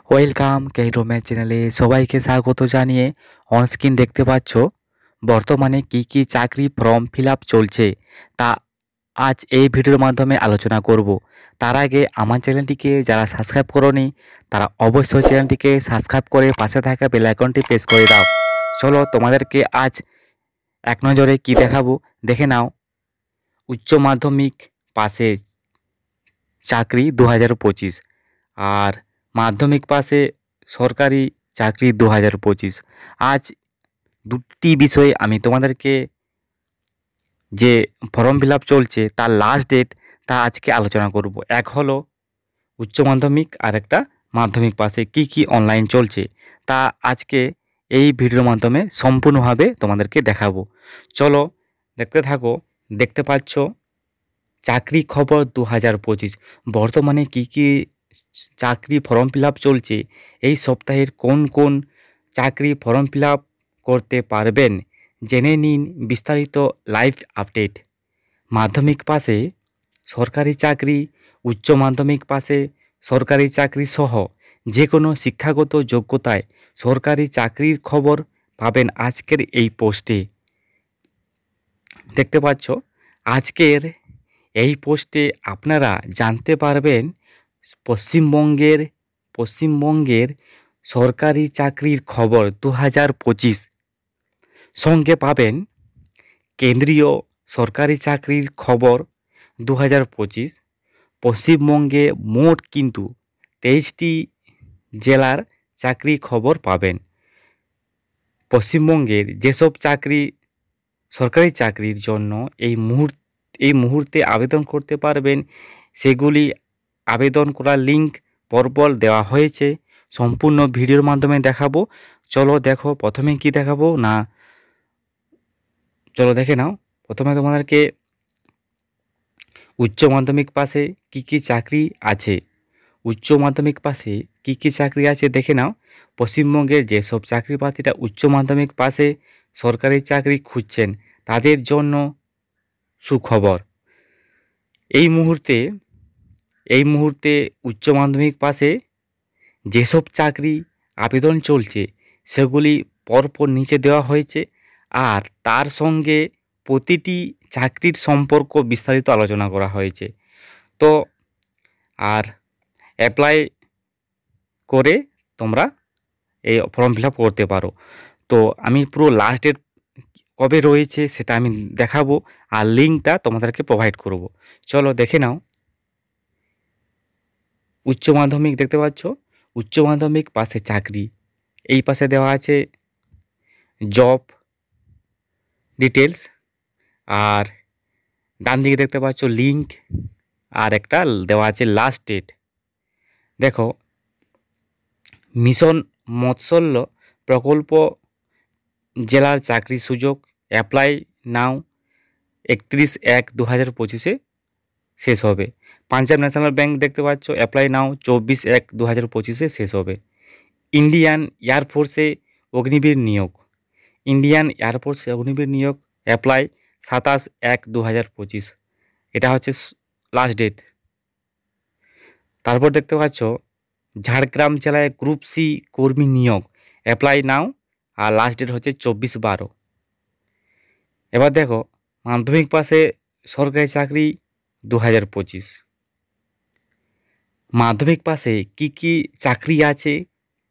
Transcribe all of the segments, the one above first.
Welcome কেইরো math চ্যানেলে সবাইকে স্বাগত জানিয়ে অনস্ক্রিন দেখতে পাচ্ছ বর্তমানে কি কি চাকরি ফর্ম ফিল আপ চলছে তা আজ এই ভিডিওর মাধ্যমে আলোচনা করব। তার আগে আমার চ্যানেলটিকে যারা সাবস্ক্রাইব করোনি তারা অবশ্যই চ্যানেলটিকে সাবস্ক্রাইব করে পাশে থাকা বেল আইকনটি প্রেস করে দাও। চলো তোমাদেরকে আজ এক নজরে কি দেখাবো দেখে নাও। উচ্চ মাধ্যমিক পাশে চাকরি 2025 আর মাধ্যমিক পাশে সরকারি চাকরি 2025। আজ দুটি বিষয়ে আমি তোমাদেরকে যে ফর্ম ফিল আপ চলছে তার লাস্ট ডেট তা আজকে আলোচনা করব। এক হলো উচ্চ মাধ্যমিক আর একটা মাধ্যমিক পাশে কি কি অনলাইন চলছে তা আজকে এই ভিডিওর মাধ্যমে সম্পূর্ণভাবে তোমাদেরকে দেখাবো। চলো দেখতে থাকো। দেখতে পাচ্ছ চাকরি খবর 2025 বর্তমানে কি কি চাকরি ফর্ম ফিল আপ চলছে, এই সপ্তাহের কোন কোন চাকরি ফর্ম ফিল আপ করতে পারবেন জেনে নিন বিস্তারিত লাইভ আপডেট। মাধ্যমিক পাশে সরকারি চাকরি, উচ্চ মাধ্যমিক পাশে সরকারি চাকরি সহ যে কোনো শিক্ষাগত যোগ্যতায় সরকারি চাকরির খবর পাবেন আজকের এই পোস্টে। দেখতে পাচ্ছ আজকের এই পোস্টে আপনারা জানতে পারবেন পশ্চিমবঙ্গের সরকারি চাকরির খবর 2025। সঙ্গে পাবেন কেন্দ্রীয় সরকারি চাকরির খবর 2025। পশ্চিমবঙ্গে মোট কিন্তু 23টি জেলার চাকরি খবর পাবেন। পশ্চিমবঙ্গের যেসব চাকরি সরকারি চাকরির জন্য এই মুহূর্তে আবেদন করতে পারবেন সেগুলি আবেদন করার লিঙ্ক পরপর দেওয়া হয়েছে। সম্পূর্ণ ভিডিওর মাধ্যমে দেখাবো। চলো দেখো প্রথমে কি দেখাবো না, চলো দেখে নাও। প্রথমে তোমাদেরকে উচ্চ মাধ্যমিক পাশে কি কি চাকরি আছে, উচ্চ মাধ্যমিক পাশে কি কি চাকরি আছে দেখে নাও। পশ্চিমবঙ্গের যেসব চাকরি প্রার্থীরা উচ্চ মাধ্যমিক পাশে সরকারি চাকরি খুঁজছেন তাদের জন্য সুখবর। এই মুহূর্তে উচ্চ মাধ্যমিক পাশে যেসব চাকরি আবেদন চলছে সেগুলি পরপর নিচে দেওয়া হয়েছে, আর তার সঙ্গে প্রতিটি চাকরির সম্পর্ক বিস্তারিত আলোচনা করা হয়েছে। তো আর অ্যাপ্লাই করে তোমরা এই ফর্ম ফিল আপ করতে পারো। তো আমি পুরো লাস্ট ডেট কবে রয়েছে সেটা আমি দেখাবো, আর লিঙ্কটা তোমাদেরকে প্রোভাইড করব। চলো দেখে নাও। উচ্চ মাধ্যমিক দেখতে পাচ্ছ, উচ্চ মাধ্যমিক পাশে চাকরি, এই পাশে দেওয়া আছে জব ডিটেলস, আর ডান দিকে দেখতে পাচ্ছ লিঙ্ক, আর একটা দেওয়া আছে লাস্ট ডেট। দেখো মিশন মৎসল্য প্রকল্প জেলার চাকরি সুযোগ অ্যাপ্লাই নাও 31/1/2025 শেষ হবে। পাঞ্জাব ন্যাশনাল ব্যাংক দেখতে পাচ্ছ অ্যাপ্লাই নাও 24/1/2025 শেষ হবে। ইন্ডিয়ান এয়ারফোর্সে অগ্নিবীর নিয়োগ, অ্যাপ্লাই 27/1/2025, এটা হচ্ছে লাস্ট ডেট। তারপর দেখতে পাচ্ছ ঝাড়গ্রাম জেলায় গ্রুপ সি কর্মী নিয়োগ অ্যাপ্লাই নাও, আর লাস্ট ডেট হচ্ছে 24/12। এবার দেখো মাধ্যমিক পাশে সরকারি চাকরি 2025, মাধ্যমিক পাশে কি কি চাকরি আছে,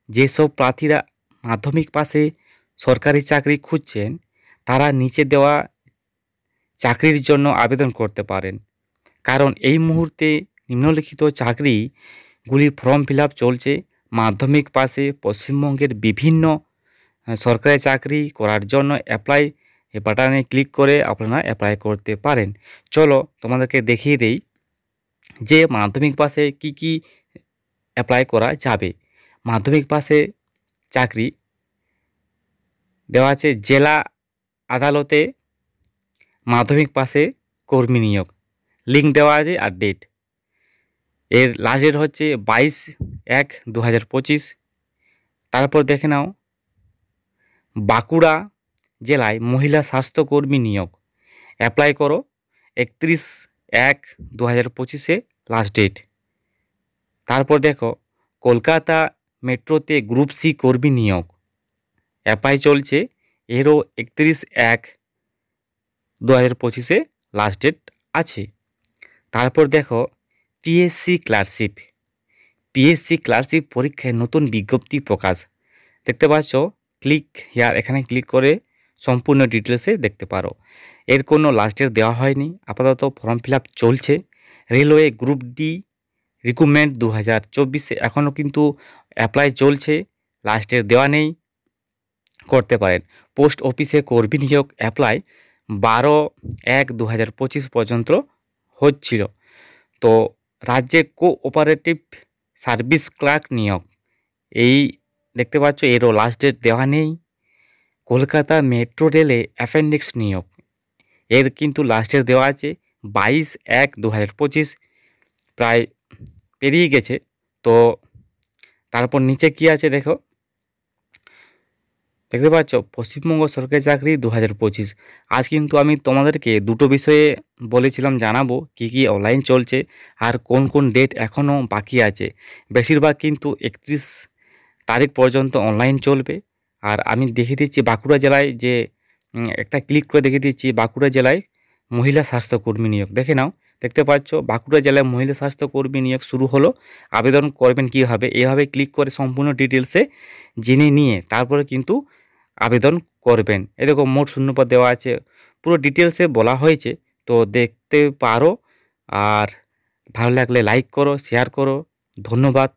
যেসব প্রার্থীরা মাধ্যমিক পাশে সরকারি চাকরি খুঁজছেন তারা নিচে দেওয়া চাকরির জন্য আবেদন করতে পারেন, কারণ এই মুহূর্তে নিম্নলিখিত চাকরিগুলির ফর্ম ফিল আপ চলছে। মাধ্যমিক পাশে পশ্চিমবঙ্গের বিভিন্ন সরকারি চাকরি করার জন্য অ্যাপ্লাই বাটনে ক্লিক করে আপনারা অ্যাপ্লাই করতে পারেন। চলো তোমাদেরকে দেখিয়ে দেই যে মাধ্যমিক পাশে কি কি অ্যাপ্লাই করা যাবে। মাধ্যমিক পাশে চাকরি দেওয়া আছে জেলা আদালতে মাধ্যমিক পাশে কর্মী নিয়োগ, লিঙ্ক দেওয়া আছে আর ডেট। এর লাস্ট ডেট হচ্ছে 22/1/2025। তারপর দেখে নাও বাঁকুড়া জেলায় মহিলা স্বাস্থ্যকর্মী নিয়োগ অ্যাপ্লাই করো 31/1/2025 লাস্ট ডেট। তারপর দেখো কলকাতা মেট্রোতে গ্রুপ সি কর্মী নিয়োগ অ্যাপ্লাই চলছে। এরও 31/1/2025 লাস্ট ডেট আছে। তারপর দেখো পিএসসি ক্লার্কশিপ পরীক্ষায় নতুন বিজ্ঞপ্তি প্রকাশ। দেখতে পাচ্ছ, ক্লিক হিয়ার, এখানে ক্লিক করে সম্পূর্ণ ডিটেলসে দেখতে পারো। এর কোনো লাস্ট ডেট দেওয়া হয়নি, আপাতত ফর্ম ফিল আপ চলছে। রেলওয়ে গ্রুপ ডি রিক্রুটমেন্ট 2024 এখনও কিন্তু অ্যাপ্লাই চলছে, লাস্ট ডেট দেওয়া নেই, করতে পারেন। পোস্ট অফিসে কর্মী নিয়োগ অ্যাপ্লাই 12/1/2025 পর্যন্ত হচ্ছিল। তো রাজ্যে কোঅপারেটিভ সার্ভিস ক্লার্ক নিয়োগ, এই দেখতে পাচ্ছ, এরও লাস্ট ডেট দেওয়া নেই। কলকাতা মেট্রো রেলে অ্যাপেন্ডিক্স নিয়োগ, এর কিন্তু লাস্ট ডেট দেওয়া আছে 22/1/2025, প্রায় পেরিয়ে গেছে। তো তারপর নিচে কি আছে দেখো, দেখতে পাচ্ছ পশ্চিমবঙ্গ সরকারি চাকরি 2025। আজ কিন্তু আমি তোমাদেরকে দুটো বিষয়ে বলেছিলাম জানাবো, কি কি অনলাইন চলছে আর কোন কোন ডেট এখনও বাকি আছে। বেশিরভাগ কিন্তু 31 তারিখ পর্যন্ত অনলাইন চলবে। আর আমি দেখিয়ে দিচ্ছি বাঁকুড়া জেলায় যে একটা ক্লিক করে দেখিয়ে দিচ্ছি, বাঁকুড়া জেলায় মহিলা স্বাস্থ্যকর্মী নিয়োগ দেখে নাও। দেখতে পাচ্ছ বাঁকুড়া জেলায় মহিলা স্বাস্থ্যকর্মী নিয়োগ শুরু হলো। আবেদন করবেন কীভাবে, এভাবে ক্লিক করে সম্পূর্ণ ডিটেলসে জেনে নিয়ে তারপরে কিন্তু আবেদন করবেন। এরকম মোট শূন্যপদ দেওয়া আছে, পুরো ডিটেলসে বলা হয়েছে, তো দেখতে পারো। আর ভালো লাগলে লাইক করো, শেয়ার করো। ধন্যবাদ।